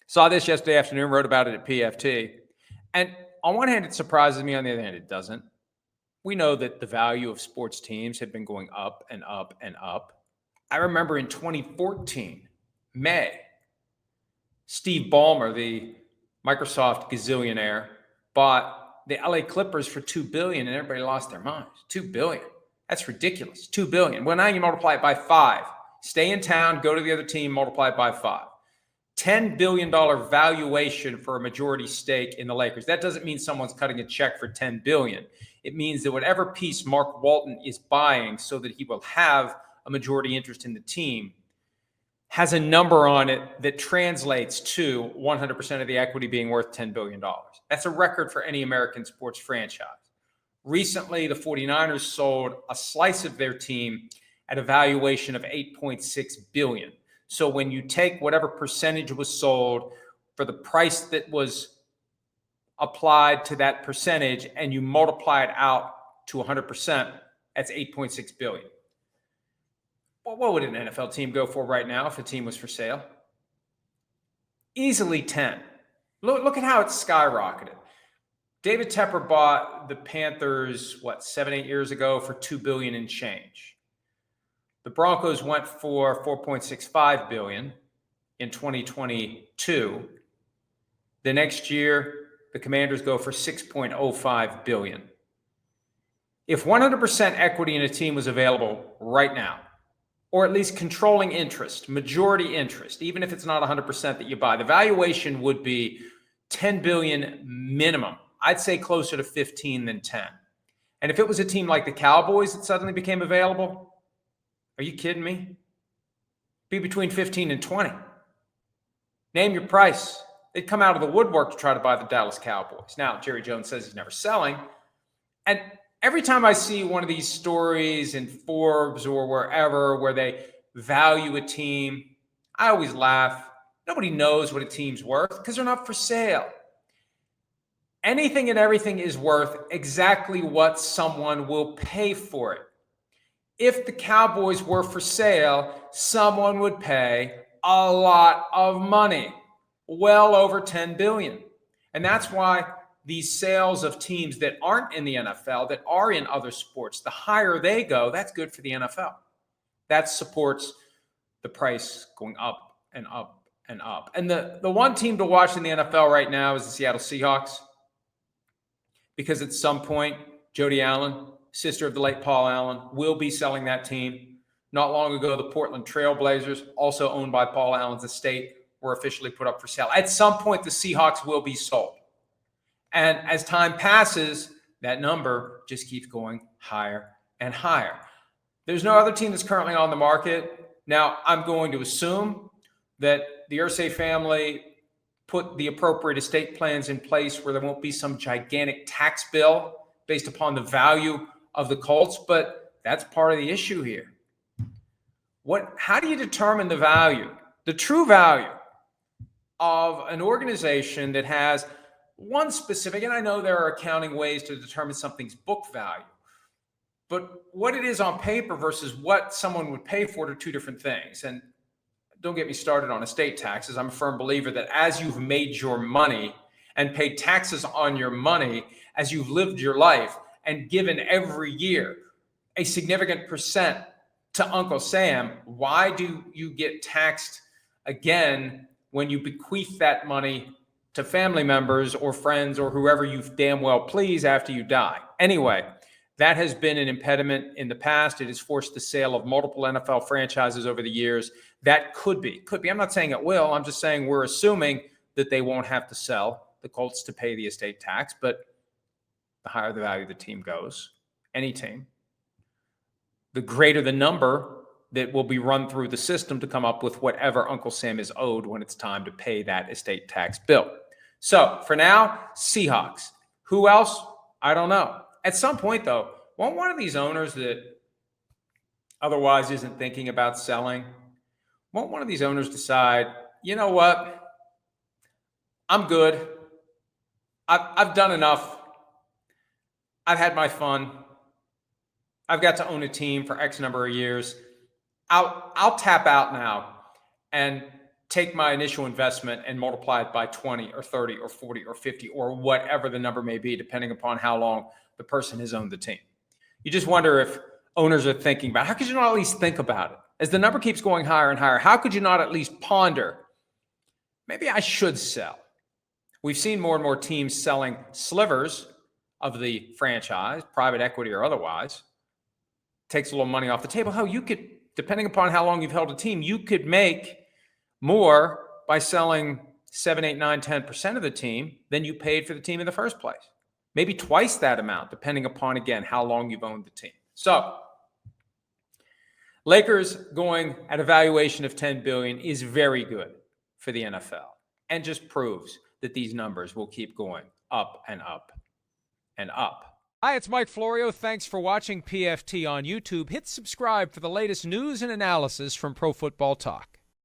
Saw this yesterday afternoon, wrote about it at PFT. And on one hand, it surprises me. On the other hand, it doesn't. We know that the value of sports teams had been going up and up and up. I remember in 2014, May, Steve Ballmer, the Microsoft gazillionaire, bought the LA Clippers for $2 billion, and everybody lost their minds. $2 billion. That's ridiculous. $2 billion. Well, now you multiply it by 5. Stay in town, go to the other team, multiply it by 5. $10 billion valuation for a majority stake in the Lakers. That doesn't mean someone's cutting a check for $10 billion. It means that whatever piece Mark Walton is buying so that he will have a majority interest in the team has a number on it that translates to 100% of the equity being worth $10 billion. That's a record for any American sports franchise. Recently, the 49ers sold a slice of their team at a valuation of $8.6 billion. So when you take whatever percentage was sold for the price that was applied to that percentage and you multiply it out to 100%, that's $8.6 billion. Well, what would an NFL team go for right now if a team was for sale? Easily 10. Look at how it's skyrocketed. David Tepper bought the Panthers, 7-8 years ago for $2 billion and change. The Broncos went for $4.65 billion in 2022. The next year, the Commanders go for $6.05 billion. If 100% equity in a team was available right now, or at least controlling interest, majority interest, even if it's not 100% that you buy, the valuation would be $10 billion minimum. I'd say closer to 15 than 10. And if it was a team like the Cowboys that suddenly became available, are you kidding me? Be between 15 and 20. Name your price. They'd come out of the woodwork to try to buy the Dallas Cowboys. Now, Jerry Jones says he's never selling. And every time I see one of these stories in Forbes or wherever where they value a team, I always laugh. Nobody knows what a team's worth because they're not for sale. Anything and everything is worth exactly what someone will pay for it. If the Cowboys were for sale, someone would pay a lot of money, well over $10 billion. And that's why these sales of teams that aren't in the NFL, that are in other sports, the higher they go, that's good for the NFL. That supports the price going up and up and up. And the one team to watch in the NFL right now is the Seattle Seahawks, because at some point, Jody Allen, sister of the late Paul Allen, will be selling that team. Not long ago, the Portland Trail Blazers, also owned by Paul Allen's estate, were officially put up for sale. At some point, the Seahawks will be sold. And as time passes, that number just keeps going higher and higher. There's no other team that's currently on the market. Now, I'm going to assume that the Irsay family put the appropriate estate plans in place where there won't be some gigantic tax bill based upon the value of the Colts, but that's part of the issue here. How do you determine the value, the true value of an organization that has one specific, and I know there are accounting ways to determine something's book value, but what it is on paper versus what someone would pay for it are two different things. And don't get me started on estate taxes. I'm a firm believer that as you've made your money and paid taxes on your money, as you've lived your life and given every year a significant percent to Uncle Sam, why do you get taxed again when you bequeath that money to family members or friends or whoever you damn well please after you die? Anyway, that has been an impediment in the past. It has forced the sale of multiple NFL franchises over the years. That could be. I'm not saying it will. I'm just saying we're assuming that they won't have to sell the Colts to pay the estate tax, but the higher the value of the team goes, any team, the greater the number that will be run through the system to come up with whatever Uncle Sam is owed when it's time to pay that estate tax bill. So for now, Seahawks. Who else? I don't know. At some point, though, won't one of these owners that otherwise isn't thinking about selling, won't one of these owners decide, you know what? I'm good. I've done enough. I've had my fun. I've got to own a team for X number of years. I'll tap out now and take my initial investment and multiply it by 20 or 30 or 40 or 50 or whatever the number may be, depending upon how long the person has owned the team. You just wonder if owners are thinking about, how could you not at least think about it? As the number keeps going higher and higher, how could you not at least ponder, maybe I should sell? We've seen more and more teams selling slivers of the franchise, private equity or otherwise. Takes a little money off the table. How you could, depending upon how long you've held a team, you could make more by selling 7, 8, 9, 10% of the team than you paid for the team in the first place. Maybe twice that amount, depending upon, again, how long you've owned the team. So Lakers going at a valuation of $10 billion is very good for the NFL and just proves that these numbers will keep going up and up and up. Hi, it's Mike Florio. Thanks for watching PFT on YouTube. Hit subscribe for the latest news and analysis from Pro Football Talk.